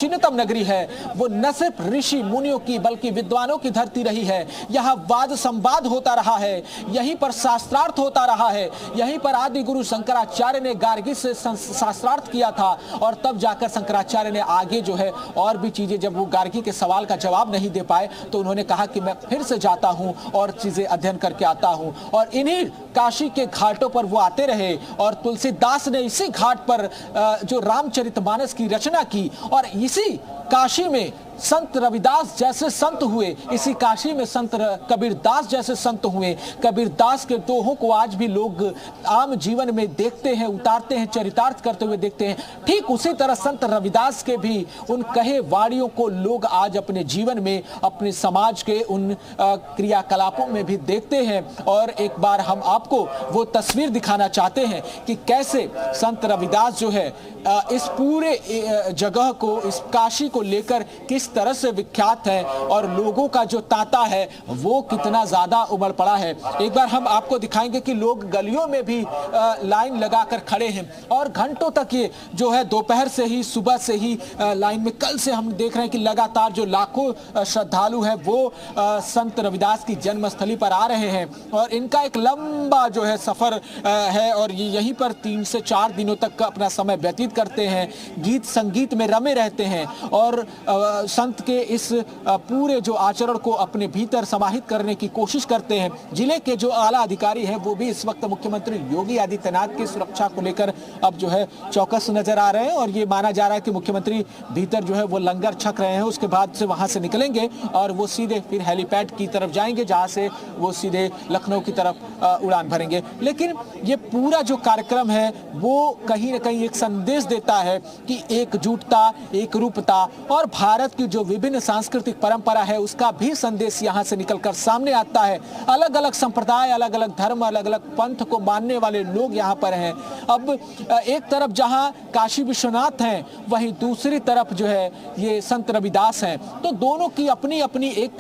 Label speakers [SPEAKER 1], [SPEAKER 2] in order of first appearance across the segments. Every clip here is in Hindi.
[SPEAKER 1] प्राचीनतम नगरी है, वो न सिर्फ ऋषि मुनियों की बल्कि विद्वानों की धरती रही है। यहाँ वाद संवाद होता रहा है, यहीं पर शास्त्रार्थ होता रहा है, यहीं पर आदि गुरु शंकराचार्य ने गार्गी से शास्त्रार्थ किया था और तब जाकर शंकराचार्य ने आगे जो है और भी चीजें, जब वो गार्गी के सवाल का जवाब नहीं दे पाए तो उन्होंने कहा कि मैं फिर से जाता हूं और चीजें अध्ययन करके आता हूं। और इन्हीं काशी के घाटों पर वो आते रहे और तुलसीदास ने इसी घाट पर जो रामचरितमानस की रचना की और इसी काशी में संत रविदास जैसे संत हुए, इसी काशी में संत कबीरदास जैसे संत हुए। कबीरदास के दोहों को आज भी लोग आम जीवन में देखते हैं, उतारते हैं, चरितार्थ करते हुए देखते हैं। ठीक उसी तरह संत रविदास के भी उन कहे वाणियों को लोग आज अपने जीवन में, अपने समाज के उन क्रियाकलापों में भी देखते हैं। और एक बार हम आपको वो तस्वीर दिखाना चाहते हैं कि कैसे संत रविदास जो है इस पूरे जगह को, इस काशी को लेकर किस तरह से विख्यात है और लोगों का जो तांता है वो कितना ज्यादा उमड़ पड़ा है। एक बार हम आपको दिखाएंगे कि लोग गलियों में भी लाइन लगाकर खड़े हैं और घंटों तक ये जो है दोपहर से ही, सुबह से ही लाइन में, कल से हम देख रहे हैं कि लगातार जो लाखों श्रद्धालु हैं वो संत रविदास की जन्मस्थली पर आ रहे हैं और इनका एक लंबा जो है सफर है और ये यहीं पर 3 से 4 दिनों तक अपना समय व्यतीत करते हैं, गीत संगीत में रमे रहते हैं और संत के इस पूरे जो आचरण को अपने भीतर समाहित करने की कोशिश करते हैं। जिले के जो आला अधिकारी हैं वो भी इस वक्त मुख्यमंत्री योगी आदित्यनाथ की सुरक्षा को लेकर अब जो है चौकस नजर आ रहे हैं और ये माना जा रहा है कि मुख्यमंत्री भीतर जो है वो लंगर छक रहे हैं, उसके बाद से वहां से निकलेंगे और वो सीधे फिर हेलीपैड की तरफ जाएंगे जहां से वो सीधे लखनऊ की तरफ उड़ान भरेंगे। लेकिन ये पूरा जो कार्यक्रम है वो कहीं ना कहीं एक संदेश देता है कि एकजुटता, एकरूपता और भारत की जो विभिन्न सांस्कृतिक परंपरा है उसका भी संदेश यहाँ से निकलकर सामने आता है। अलग अलग संप्रदाय, अलग अलग धर्म, अलग अलग पंथ को मानने वाले लोग यहाँ पर हैं। अब एक तरफ जहाँ काशी विश्वनाथ हैं, वहीं दूसरी तरफ जो है ये संत रविदास हैं। तो दोनों की अपनी अपनी एक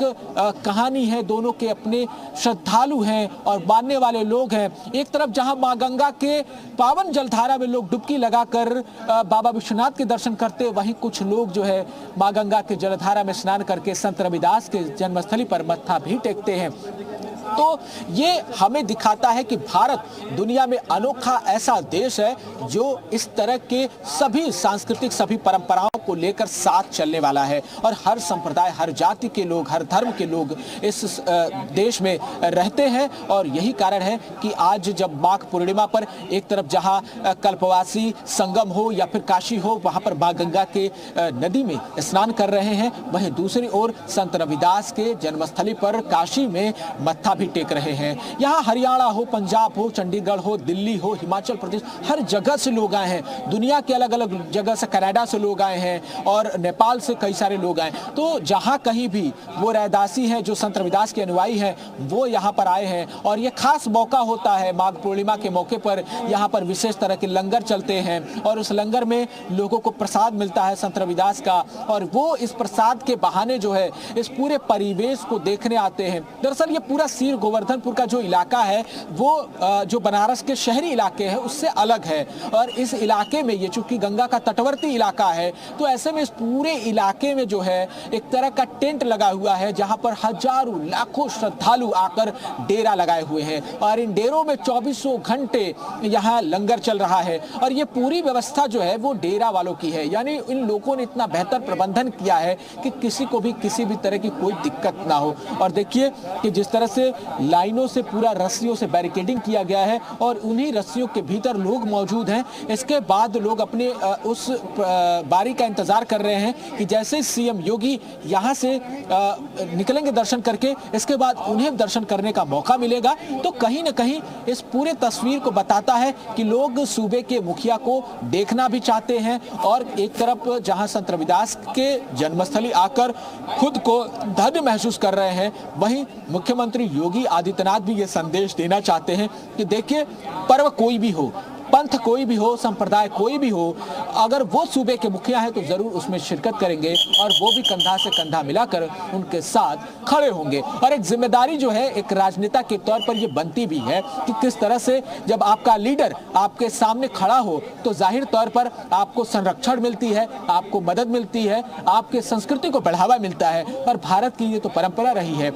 [SPEAKER 1] कहानी है, दोनों के अपने श्रद्धालु हैं और मानने वाले लोग हैं। एक तरफ जहाँ माँ गंगा के पावन जलधारा में लोग डुबकी लगाकर बाबा विश्वनाथ के दर्शन करते, वहीं कुछ लोग जो है माँ गंगा के जलधारा में स्नान करके संत रविदास के जन्मस्थली पर मत्था भी टेकते हैं। तो ये हमें दिखाता है कि भारत दुनिया में अनोखा ऐसा देश है जो इस तरह के सभी सांस्कृतिक, सभी परंपराओं को लेकर साथ चलने वाला है और हर संप्रदाय, हर जाति के लोग, हर धर्म के लोग इस देश में रहते हैं। और यही कारण है कि आज जब माघ पूर्णिमा पर एक तरफ जहां कल्पवासी संगम हो या फिर काशी हो, वहां पर मां गंगा के नदी में स्नान कर रहे हैं, वहीं दूसरी ओर संत रविदास के जन्मस्थली पर काशी में मत्था भी टेक रहे हैं। यहाँ हरियाणा हो, पंजाब हो, चंडीगढ़ हो, दिल्ली हो, हिमाचल प्रदेश, हर जगह से लोग आए हैं। दुनिया के अलग अलग जगह से, कनाडा से लोग आए हैं और नेपाल से कई सारे लोग आए। तो जहाँ कहीं भी वो रैदासी हैं, जो संत रविदास के अनुयायी हैं, वो यहाँ पर आए हैं और ये खास मौका होता है। माघ पूर्णिमा के मौके पर यहाँ पर विशेष तरह के लंगर चलते हैं और उस लंगर में लोगों को प्रसाद मिलता है संत रविदास का और वो इस प्रसाद के बहाने जो है इस पूरे परिवेश को देखने आते हैं। दरअसल ये पूरा सीर गोवर्धनपुर का जो इलाका है वो जो बनारस के शहरी इलाके हैं उससे अलग है और इस इलाके में, ये चूंकि गंगा का तटवर्ती इलाका है, तो ऐसे में इस पूरे इलाके में जो है एक तरह का टेंट लगा हुआ है जहां पर हजारों लाखों श्रद्धालु आकर डेरा लगाए हुए हैं और इन डेरों में 2400 घंटे यहाँ लंगर चल रहा है और ये पूरी व्यवस्था जो है वो डेरा वालों की है। यानी इन लोगों ने इतना बेहतर प्रबंधन किया है कि किसी को भी किसी भी तरह की कोई दिक्कत ना हो। और देखिए कि जिस तरह से लाइनों से, पूरा रस्सियों से बैरिकेडिंग किया गया है और उन्हीं रस्सियों के भीतर लोग मौजूद हैं। इसके बाद लोग अपने उस बारी का इंतजार कर रहे हैं कि जैसे सीएम योगी यहाँ से निकलेंगे दर्शन करके, इसके बाद उन्हें दर्शन करने का मौका मिलेगा। तो कहीं ना कहीं इस पूरे तस्वीर को बताता है कि लोग सूबे के मुखिया को देखना भी चाहते हैं और एक तरफ जहां संत रविदास के जन्मस्थली आकर खुद को धन्य महसूस कर रहे हैं, वहीं मुख्यमंत्री योगी आदित्यनाथ भी ये संदेश देना चाहते हैं कि देखिए, पर्व कोई भी हो, पंथ कोई भी हो, संप्रदाय कोई भी हो, अगर वो सूबे के मुखिया है तो जरूर उसमें शिरकत करेंगे और वो भी कंधा से कंधा मिलाकर उनके साथ खड़े होंगे। और एक जिम्मेदारी जो है एक राजनेता के तौर पर ये बनती भी है कि किस तरह से जब आपका लीडर आपके सामने खड़ा हो तो जाहिर तौर पर आपको संरक्षण मिलती है, आपको मदद मिलती है, आपके संस्कृति को बढ़ावा मिलता है। और भारत की ये तो परंपरा रही है,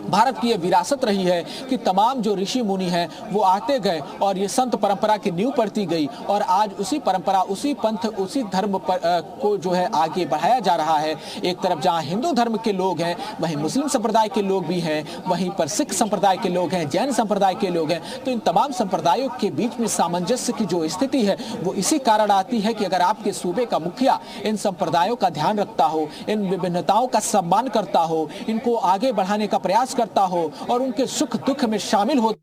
[SPEAKER 1] भारत की ये विरासत रही है कि तमाम जो ऋषि मुनि हैं वो आते गए और ये संत परंपरा की नींव पड़ती गई और आज उसी परंपरा, उसी पंथ, उसी धर्म को जो है आगे बढ़ाया जा रहा है। एक तरफ जहां हिंदू धर्म के लोग हैं वहीं मुस्लिम संप्रदाय के लोग भी हैं, वहीं पर सिख संप्रदाय के लोग हैं, जैन संप्रदाय के लोग हैं। तो इन तमाम संप्रदायों के बीच में सामंजस्य की जो स्थिति है वो इसी कारण आती है कि अगर आपके सूबे का मुखिया इन संप्रदायों का ध्यान रखता हो, इन विभिन्नताओं का सम्मान करता हो, इनको आगे बढ़ाने का प्रयास करता हो और उनके सुख दुख में शामिल हो,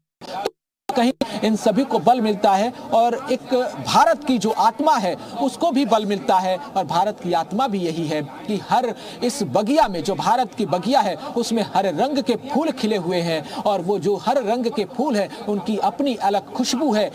[SPEAKER 1] कहीं इन सभी को बल मिलता है और एक भारत की जो आत्मा है उसको भी बल मिलता है। और भारत की आत्मा भी यही है कि हर इस बगिया में, जो भारत की बगिया है उसमें हर रंग के फूल खिले हुए हैं और वो जो हर रंग के फूल है उनकी अपनी अलग खुशबू है।